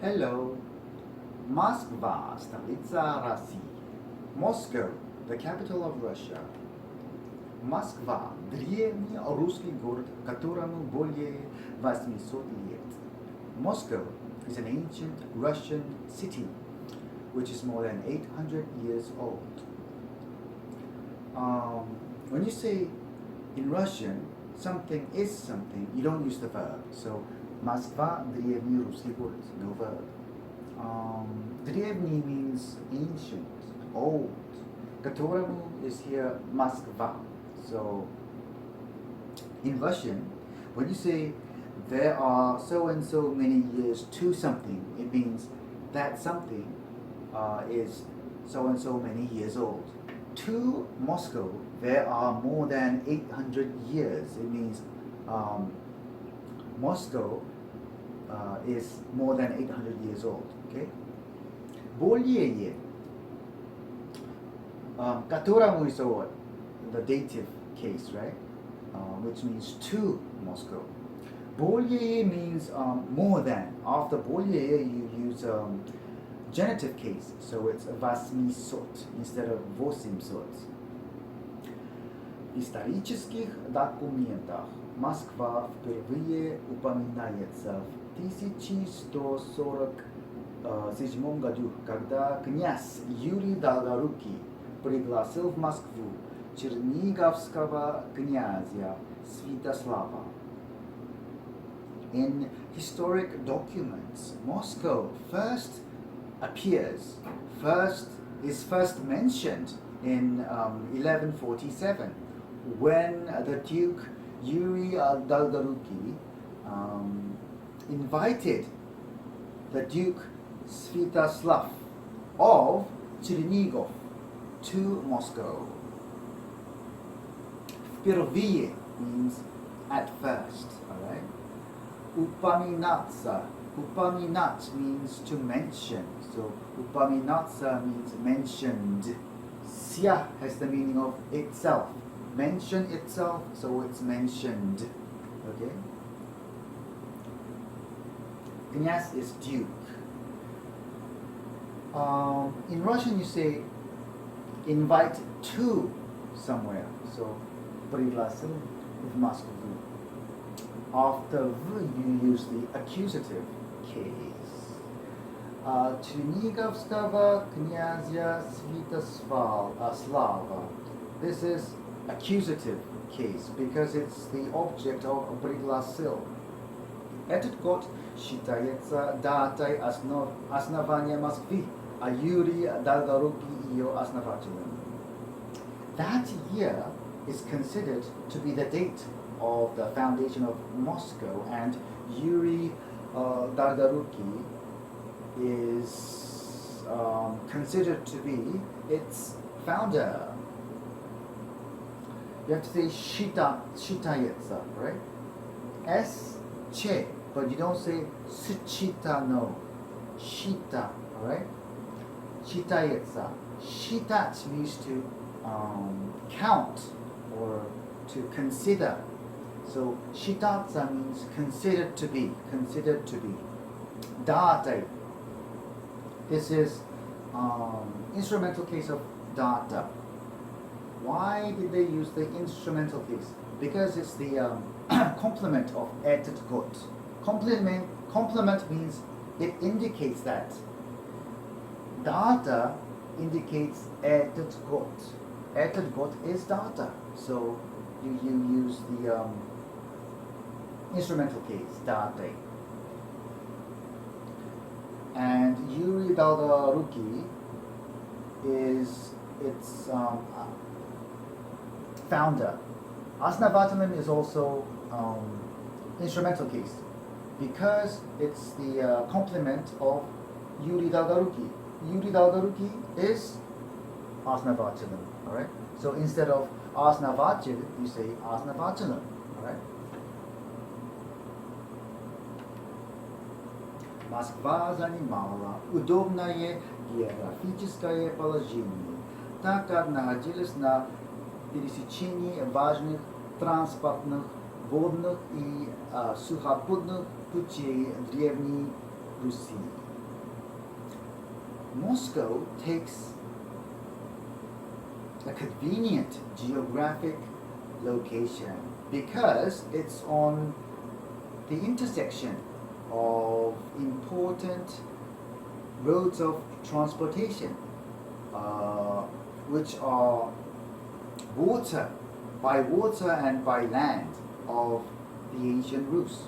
Hello. Москва, столица России. Moscow, the capital of Russia. Москва – древний русский город, которому более 800 лет. Moscow is an ancient Russian city which is more than 800 years old. When you say in Russian something is something, you don't use the verb. So, Москва – древний русский город, no verb. Древний means ancient, old. Которому is here Москва. So, in Russian, when you say there are so and so many years to something, it means that something is so and so many years old. To Moscow, there are more than 800 years. It means Moscow is more than 800 years old. Okay? Более, которому is what? The dative case, right? Which means to Moscow. Более means more than. After более, you use genitive case, so it's 800 instead of 800. В исторических документах Москва впервые упоминается в 1147 году, когда князь Юрий Долгорукий пригласил в Москву черниговского князя Святослава. In historic documents, Moscow is first mentioned in 1147 when the Duke Yuri Dolgoruki invited the Duke Svetoslav of Chernigov to Moscow. Впервые means at first, alright? Упоминаться. Упоминать means to mention. So упоминаться means mentioned. Ся has the meaning of itself. Mention itself, so it's mentioned. Okay? Князь is duke. In Russian you say invite to somewhere. So пригласил в Москву. After v, you use the accusative case. Черниговского князя Святослава. This is accusative case because it's the object of пригласил. Этот год считается датой основания Москвы, а Юрий Долгорукий ее основателем. That year is considered to be the date of the foundation of Moscow, and Yuri Dolgoruki is considered to be its founder. You have to say считается, right? S-che, but you don't say считано. Счита, alright? Считается. Считать means to count or to consider. So считаться means considered to be. Data. This is instrumental case of data. Why did they use the instrumental case? Because it's the complement of этот год. Complement means it indicates that. Data indicates этот год. Этот год is data. So you use the instrumental case, date. And Yuri Dolgoruki is its founder. Основателем is also instrumental case because it's the complement of Yuri Dolgoruki. Yuri Dolgoruki is основателем, alright? So instead of основатель, you say основателем, alright? Москва занимала удобное географическое положение, так как находилась на пересечении важных транспортных, водных и сухопутных путей Древней Руси. Moscow takes a convenient geographic location because it's on the intersection of important roads of transportation, which are water, by water and by land of the ancient Rus.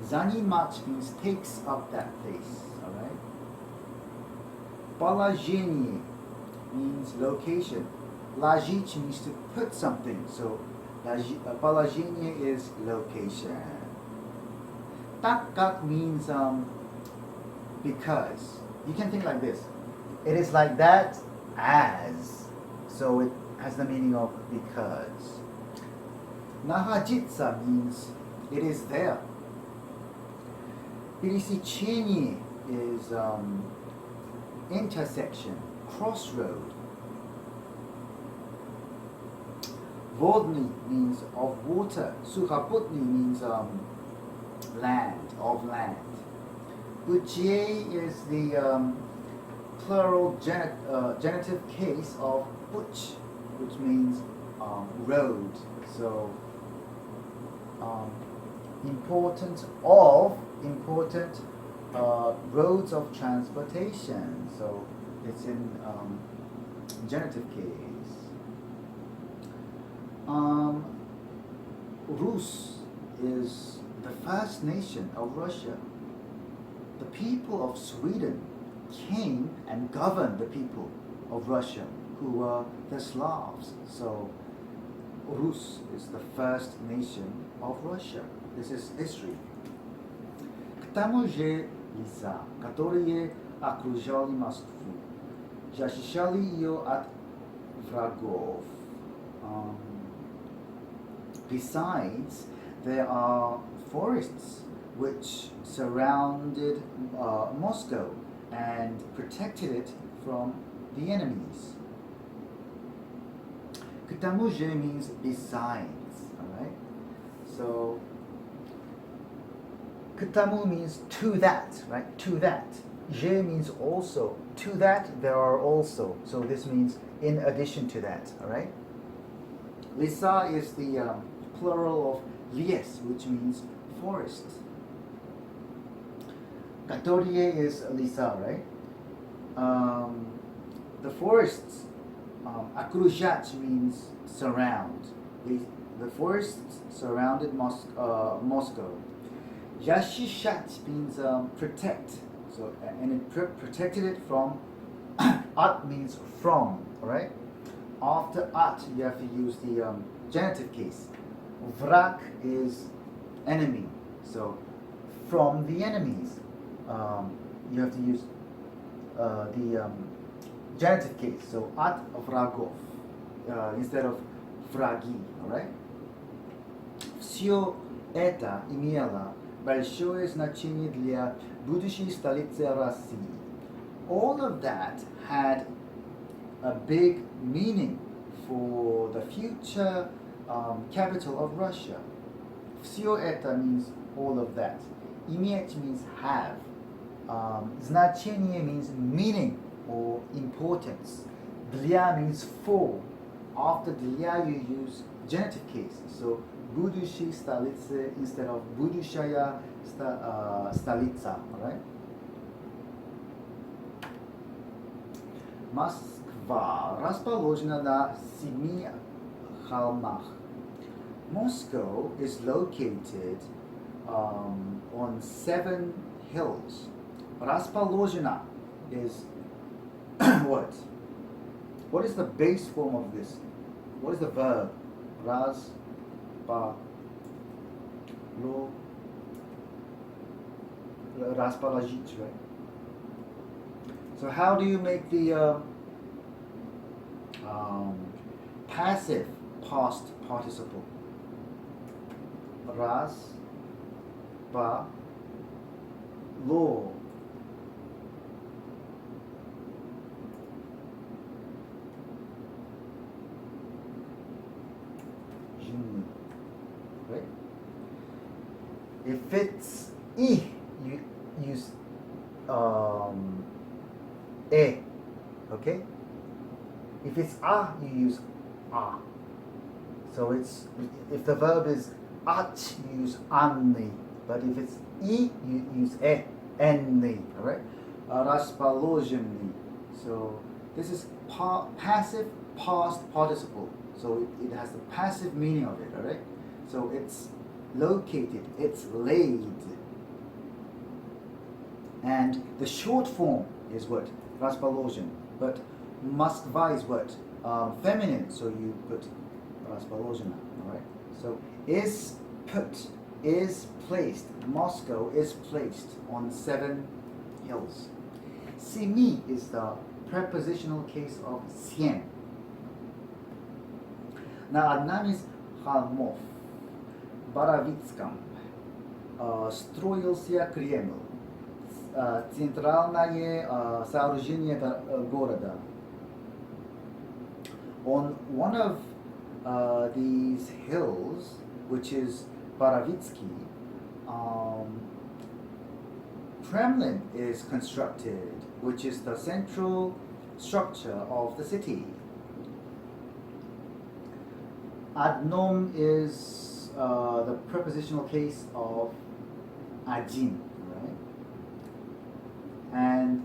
Zanimach means takes up that place, alright? Положение means location. Ложить means to put something, so положение is location. Так как means because. You can think like this. It is like that as. So it has the meaning of because. Находиться means it is there. Пересечение is intersection, crossroad. Vodny means of water. Сухопутный means land, of land. Putye is the plural genitive case of puch, which means road. So important roads of transportation. So it's in genitive case. Rus is the first nation of Russia. The people of Sweden came and governed the people of Russia, who were the Slavs. So Rus is the first nation of Russia. This is history. К тому же лица, которые окружали Москву, защищали ее от врагов. Besides, there are forests which surrounded Moscow and protected it from the enemies. К тому же means besides, alright? So, к тому means to that, right? To that. Je means also. To that, there are also. So this means in addition to that, alright? Lisa is the plural of lies, which means forest. Katorie is Lisa, right? The forests, akruzhat means surround. The forests surrounded Moscow. Yashishat means protect. So, and it protected it from. At means from, alright? After at, you have to use the genitive case. Vrak is enemy. So, from the enemies, you have to use the genitive case. So, at vragov instead of враги, alright? Все это имело большое значение для будущей столицы России. All of that had a big meaning for the future capital of Russia. Все это means all of that. Иметь means have. Значение means meaning or importance. Для means for. After для you use genitive case. So будущей столицы instead of будущая столица. Alright? Москва расположена на 7 холмах. Moscow is located on 7 hills. Расположена is what? What is the base form of this? What is the verb? Ras, pa, lo, расположить, right? So how do you make the passive past participle? Ras, pa, lo. Right? If it's I, you use e, okay? If it's a, you use a. So it's, if the verb is at, you use anni. But if it's I, you use enni, alright? Расположенный. So this is passive past participle. So it has the passive meaning of it, alright? So it's located, it's laid. And the short form is what? Расположен. But Moskva is what? Feminine, so you put расположена, alright? So is put, is placed. Moscow is placed on 7 hills. Semi is the prepositional case of 7. На одном из холмов Боровицком строился Кремль, центральное сооружение города. On one of these hills, which is Borovitsky, Kremlin is constructed, which is the central structure of the city. Одном is the prepositional case of один, right? And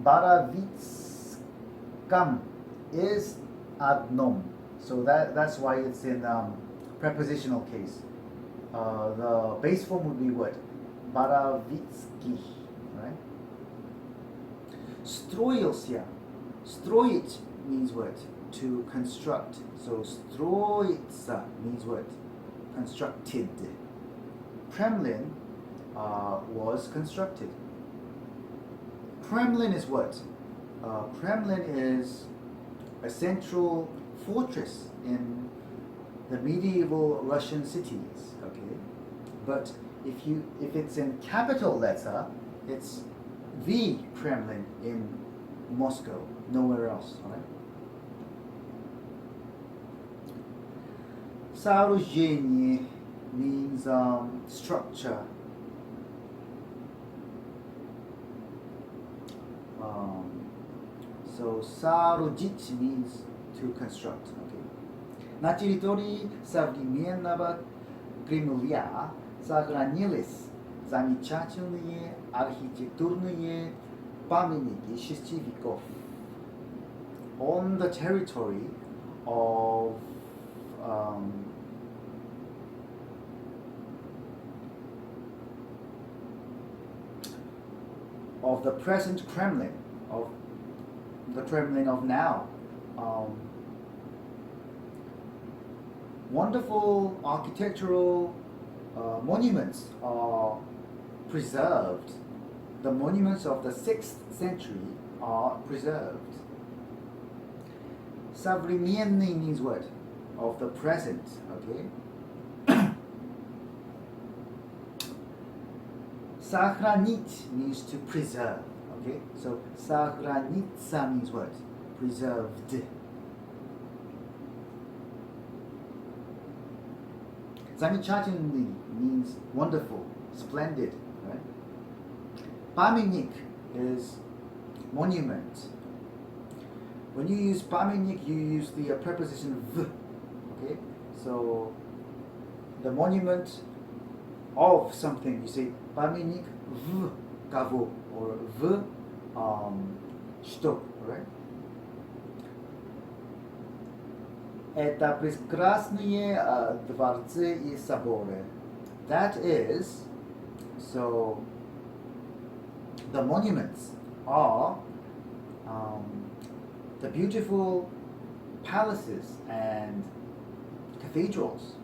Боровицком is одном, so that's why it's in prepositional case. The base form would be what? Боровицкий, right? Строился. Строить means what? To construct. So строится means what? Constructed. Kremlin was constructed. Kremlin is what? Kremlin is a central fortress in the medieval Russian cities. Okay, but if it's in capital letter, it's the Kremlin in Moscow, nowhere else. All right. Сооружение means structure. So соорудить means to construct. Okay. На территории современного Кремля сохранились замечательные архитектурные памятники 6 веков. On the territory of the present Kremlin, of the Kremlin of now, wonderful architectural monuments are preserved. The monuments of the 6th century are preserved. Современный means what? Of the present, okay? Сохранить means to preserve, okay? So сохраниться means what? Preserved. Замечательный means wonderful, splendid, right? Памятник is monument. When you use памятник, you use the preposition v, okay? So the monument of something, you say памятник в кого, or в что, right? Это прекрасные дворцы и соборы. That is, so the monuments are the beautiful palaces and cathedrals.